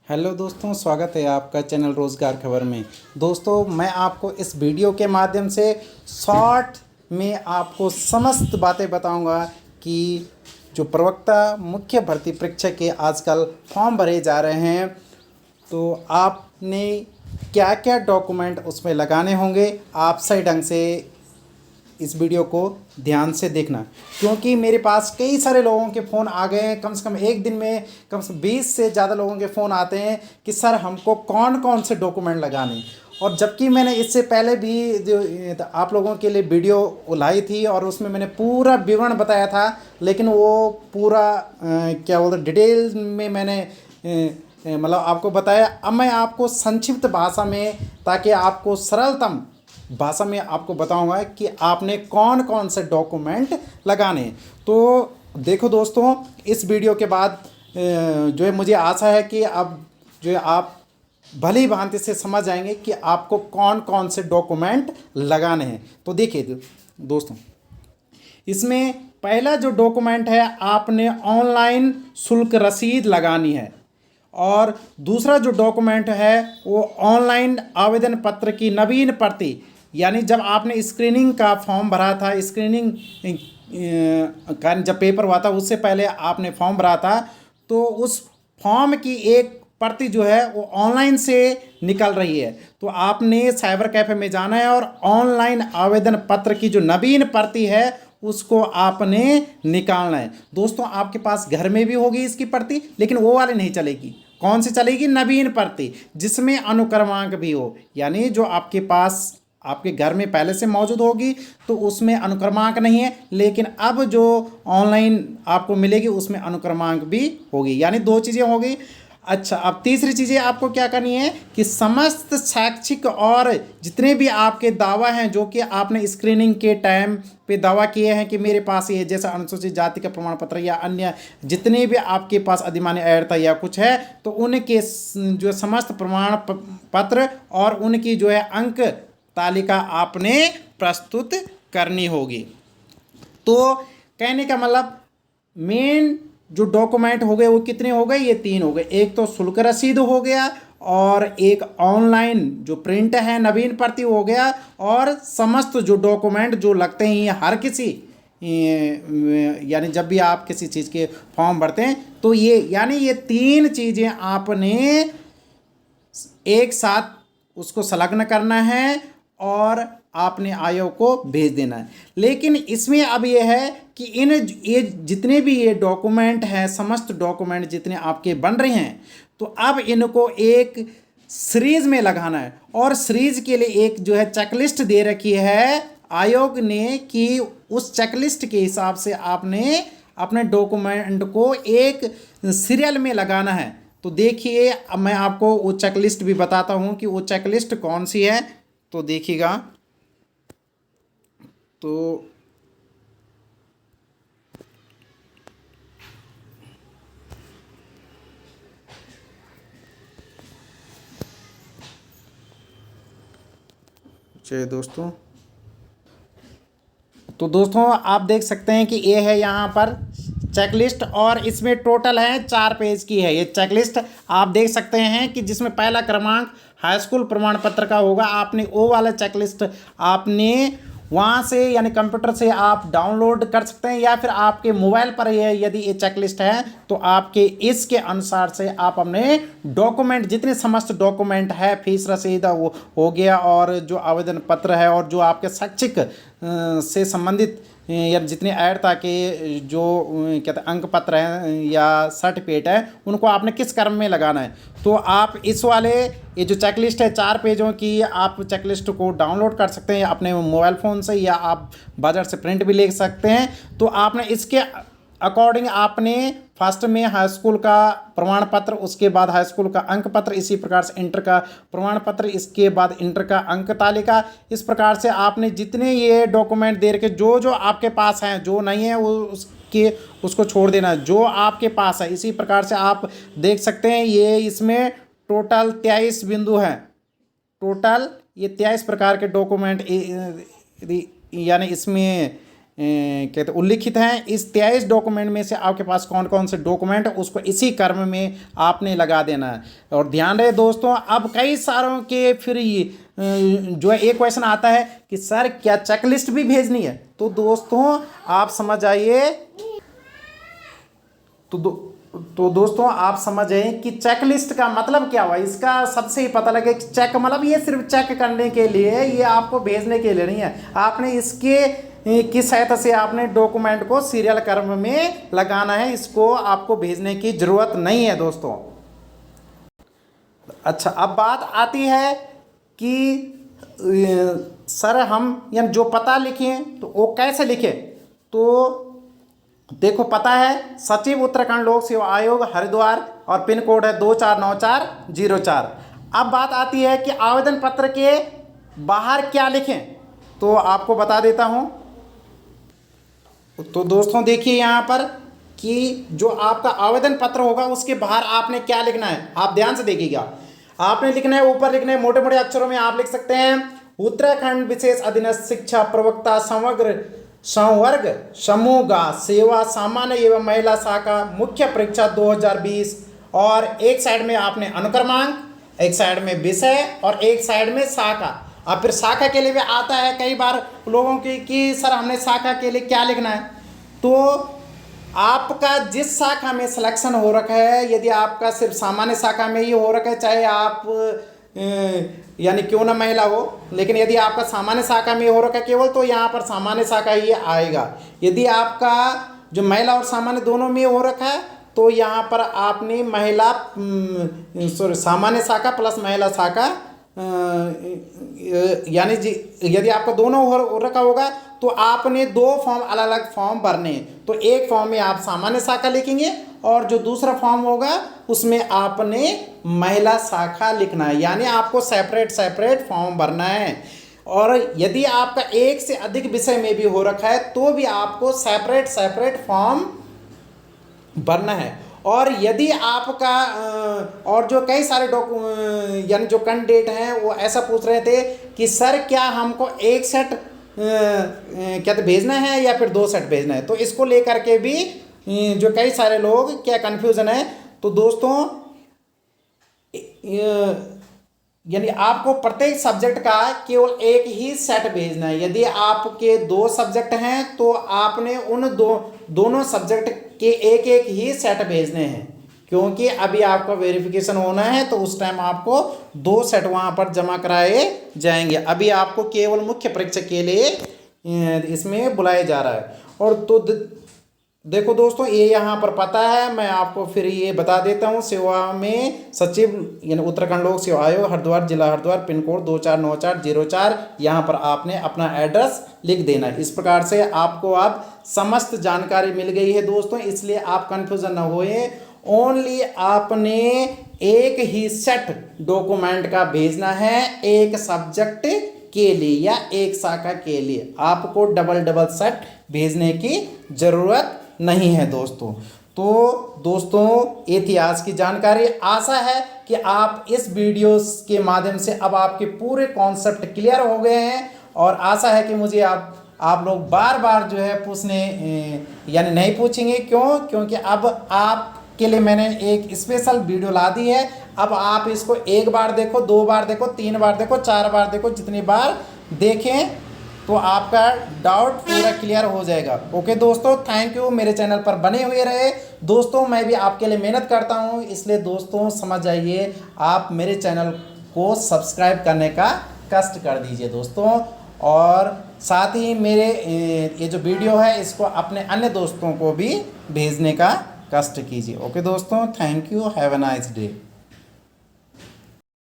Hello दोस्तों, स्वागत है आपका चैनल रोज़गार खबर में। दोस्तों, मैं आपको इस वीडियो के माध्यम से शॉर्ट में आपको समस्त बातें बताऊंगा कि जो प्रवक्ता मुख्य भर्ती परीक्षा के आजकल फॉर्म भरे जा रहे हैं, तो आपने क्या क्या डॉक्यूमेंट उसमें लगाने होंगे। आप सही ढंग से इस वीडियो को ध्यान से देखना, क्योंकि मेरे पास कई सारे लोगों के फ़ोन आ गए हैं। कम से कम एक दिन में कम से कम 20 से ज़्यादा लोगों के फ़ोन आते हैं कि सर हमको कौन कौन से डॉक्यूमेंट लगाने। और जबकि मैंने इससे पहले भी जो आप लोगों के लिए वीडियो लाई थी और उसमें मैंने पूरा विवरण बताया था, लेकिन वो पूरा क्या बोलते डिटेल में मैंने मतलब आपको बताया। अब मैं आपको संक्षिप्त भाषा में, ताकि आपको सरलतम भाषा में आपको बताऊंगा कि आपने कौन कौन से डॉक्यूमेंट लगाने हैं। तो देखो दोस्तों, इस वीडियो के बाद जो है मुझे आशा है कि अब जो है आप भली भांति से समझ जाएंगे कि आपको कौन कौन से डॉक्यूमेंट लगाने हैं। तो देखिए दोस्तों, इसमें पहला जो डॉक्यूमेंट है, आपने ऑनलाइन शुल्क रसीद लगानी है। और दूसरा जो डॉक्यूमेंट है वो ऑनलाइन आवेदन पत्र की नवीन प्रति, यानी जब आपने स्क्रीनिंग का फॉर्म भरा था, स्क्रीनिंग का जब पेपर हुआ था उससे पहले आपने फॉर्म भरा था, तो उस फॉर्म की एक प्रति जो है वो ऑनलाइन से निकल रही है। तो आपने साइबर कैफे में जाना है और ऑनलाइन आवेदन पत्र की जो नवीन प्रति है उसको आपने निकालना है। दोस्तों, आपके पास घर में भी होगी इसकी प्रति, लेकिन वो वाली नहीं चलेगी। कौन सी चलेगी? नवीन प्रति, जिसमें अनुक्रमांक भी हो, यानी जो आपके पास आपके घर में पहले से मौजूद होगी तो उसमें अनुक्रमांक नहीं है, लेकिन अब जो ऑनलाइन आपको मिलेगी उसमें अनुक्रमांक भी होगी, यानी दो चीज़ें होगी। अच्छा, अब तीसरी चीज़ें आपको क्या करनी है कि समस्त शैक्षिक और जितने भी आपके दावा हैं जो कि आपने स्क्रीनिंग के टाइम पे दावा किए हैं कि मेरे पास ये जैसा अनुसूचित जाति का प्रमाण पत्र या अन्य जितने भी आपके पास अधिमान्य अर्थता या कुछ है, तो उनके जो समस्त प्रमाण पत्र और उनकी जो है अंक तालिका आपने प्रस्तुत करनी होगी। तो कहने का मतलब मेन जो डॉक्यूमेंट हो गए वो कितने हो गए? ये तीन हो गए। एक तो शुल्क रसीद हो गया, और एक ऑनलाइन जो प्रिंट है नवीन प्रति हो गया, और समस्त जो डॉक्यूमेंट जो लगते हैं ये हर किसी यानी जब भी आप किसी चीज़ के फॉर्म भरते हैं तो ये यानी ये तीन चीज़ें आपने एक साथ उसको संलग्न करना है और आपने आयोग को भेज देना है। लेकिन इसमें अब ये है कि ये जितने भी ये डॉक्यूमेंट हैं, समस्त डॉक्यूमेंट जितने आपके बन रहे हैं, तो अब इनको एक सीरीज में लगाना है। और सीरीज के लिए एक जो है चेकलिस्ट दे रखी है आयोग ने कि उस चेकलिस्ट के हिसाब से आपने अपने डॉक्यूमेंट को एक सीरियल में लगाना है। तो देखिए, अब मैं आपको वो चेकलिस्ट भी बताता हूँ कि वो चेकलिस्ट कौन सी है। तो देखिएगा, तो चलिए दोस्तों, तो दोस्तों आप देख सकते हैं कि ये है यहाँ पर चेकलिस्ट, और इसमें टोटल है 4 पेज की है ये चेकलिस्ट। आप देख सकते हैं कि जिसमें पहला क्रमांक हाई स्कूल प्रमाण पत्र का होगा। आपने वो वाला चेकलिस्ट आपने वहाँ से यानी कंप्यूटर से आप डाउनलोड कर सकते हैं, या फिर आपके मोबाइल पर ये यदि ये चेकलिस्ट है तो आपके इसके अनुसार से आप अपने डॉक्यूमेंट जितने समस्त डॉक्यूमेंट है, फीस रसीद वो हो गया, और जो आवेदन पत्र है, और जो आपके शैक्षिक से संबंधित या जितने अर्थता के जो कहते हैं अंक पत्र हैं या सर्टिफिकेट है, उनको आपने किस क्रम में लगाना है। तो आप इस वाले ये जो चेकलिस्ट है 4 पेजों की, आप चेकलिस्ट को डाउनलोड कर सकते हैं अपने मोबाइल फ़ोन से, या आप बाज़ार से प्रिंट भी ले सकते हैं। तो आपने इसके अकॉर्डिंग आपने फर्स्ट में हाई स्कूल का प्रमाण पत्र, उसके बाद हाई स्कूल का अंक पत्र, इसी प्रकार से इंटर का प्रमाण पत्र, इसके बाद इंटर का अंक तालिका। इस प्रकार से आपने जितने ये डॉक्यूमेंट दे रखे, जो जो आपके पास हैं, जो नहीं है वो उसको छोड़ देना, जो आपके पास है। इसी प्रकार से आप देख सकते हैं ये इसमें टोटल 23 बिंदु हैं। टोटल ये 23 प्रकार के डॉक्यूमेंट यानी इसमें कहते उल्लिखित हैं। इस 23 डॉक्यूमेंट में से आपके पास कौन कौन से डॉक्यूमेंट, उसको इसी क्रम में आपने लगा देना है। और ध्यान रहे दोस्तों, अब कई सारों के फिर जो है एक क्वेश्चन आता है कि सर क्या चेकलिस्ट भी भेजनी है। तो दोस्तों आप समझ आइए, तो दोस्तों आप समझ आइए कि चेकलिस्ट का मतलब क्या हुआ। इसका सबसे ही पता लगे कि चेक मतलब ये सिर्फ चेक करने के लिए, ये आपको भेजने के लिए नहीं है। आपने इसके किस सहायता से आपने डॉक्यूमेंट को सीरियल क्रम में लगाना है, इसको आपको भेजने की जरूरत नहीं है दोस्तों। अच्छा, अब बात आती है कि सर हम यानी जो पता लिखें तो वो कैसे लिखें। तो देखो, पता है सचिव उत्तराखंड लोक सेवा आयोग हरिद्वार और पिन कोड है 249404। अब बात आती है कि आवेदन पत्र के बाहर क्या लिखें, तो आपको बता देता हूं। तो दोस्तों देखिए यहाँ पर कि जो आपका आवेदन पत्र होगा उसके बाहर आपने क्या लिखना है, आप ध्यान से देखिएगा। आपने लिखना है, ऊपर लिखना है मोटे मोटे अक्षरों में आप लिख सकते हैं, उत्तराखंड विशेष अधीनस्थ शिक्षा प्रवक्ता समग्र संवर्ग समूह सेवा सामान्य एवं महिला शाखा मुख्य परीक्षा 2020। और एक साइड में आपने अनुक्रमांक, एक साइड में विषय और एक साइड में शाखा। अब फिर शाखा के लिए भी आता है कई बार लोगों की कि सर हमने शाखा के लिए क्या लिखना है। तो आपका जिस शाखा में सिलेक्शन हो रखा है, यदि आपका सिर्फ सामान्य शाखा में ही हो रखा है, चाहे आप यानी क्यों ना महिला हो, लेकिन यदि आपका सामान्य शाखा में हो रखा है केवल, तो यहाँ पर सामान्य शाखा ही आएगा। यदि आपका जो महिला और सामान्य दोनों में हो रखा है, तो यहाँ पर आपने महिला सामान्य शाखा प्लस महिला शाखा यानी यदि आपका दोनों हो रखा होगा तो आपने दो फॉर्म अलग अलग फॉर्म भरने हैं। तो एक फॉर्म में आप सामान्य शाखा लिखेंगे और जो दूसरा फॉर्म होगा उसमें आपने महिला शाखा लिखना है, यानी आपको सेपरेट फॉर्म भरना है। और यदि आपका एक से अधिक विषय में भी हो रखा है तो भी आपको सेपरेट फॉर्म भरना है। और यदि आपका और जो कई सारे यानी जो कैंडिडेट हैं वो ऐसा पूछ रहे थे कि सर क्या हमको एक सेट क्या तो भेजना है या फिर दो सेट भेजना है, तो इसको लेकर के भी जो कई सारे लोग क्या कन्फ्यूज़न है। तो दोस्तों यानी आपको प्रत्येक सब्जेक्ट का केवल एक ही सेट भेजना है। यदि आपके दो सब्जेक्ट हैं तो आपने उन दोनों सब्जेक्ट के एक एक ही सेट भेजने हैं, क्योंकि अभी आपका वेरिफिकेशन होना है तो उस टाइम आपको दो सेट वहाँ पर जमा कराए जाएंगे। अभी आपको केवल मुख्य परीक्षा के लिए इसमें बुलाया जा रहा है। और तो देखो दोस्तों, ये यहाँ पर पता है, मैं आपको फिर ये बता देता हूँ। सेवा में सचिव यानी उत्तराखंड लोक सेवा आयोग हरिद्वार, जिला हरिद्वार, पिन कोड 249404। यहाँ पर आपने अपना एड्रेस लिख देना है। इस प्रकार से आपको अब समस्त जानकारी मिल गई है दोस्तों, इसलिए आप कन्फ्यूजन न होए। ओनली आपने एक ही सेट डॉक्यूमेंट का भेजना है एक सब्जेक्ट के लिए या एक शाखा के लिए। आपको डबल सेट भेजने की ज़रूरत नहीं है दोस्तों। तो दोस्तों ये थी आज की जानकारी। आशा है कि आप इस वीडियो के माध्यम से अब आपके पूरे कॉन्सेप्ट क्लियर हो गए हैं। और आशा है कि मुझे आप लोग बार बार जो है पूछने यानी नहीं पूछेंगे। क्योंकि अब आपके लिए मैंने एक स्पेशल वीडियो ला दी है। अब आप इसको एक बार देखो, दो बार देखो, तीन बार देखो, चार बार देखो, जितनी बार देखें तो आपका डाउट पूरा क्लियर हो जाएगा। ओके दोस्तों, थैंक यू। मेरे चैनल पर बने हुए रहे दोस्तों। मैं भी आपके लिए मेहनत करता हूँ, इसलिए दोस्तों समझ जाइए, आप मेरे चैनल को सब्सक्राइब करने का कष्ट कर दीजिए दोस्तों। और साथ ही मेरे ये जो वीडियो है इसको अपने अन्य दोस्तों को भी भेजने का कष्ट कीजिए। ओके दोस्तों, thank you, have a nice day.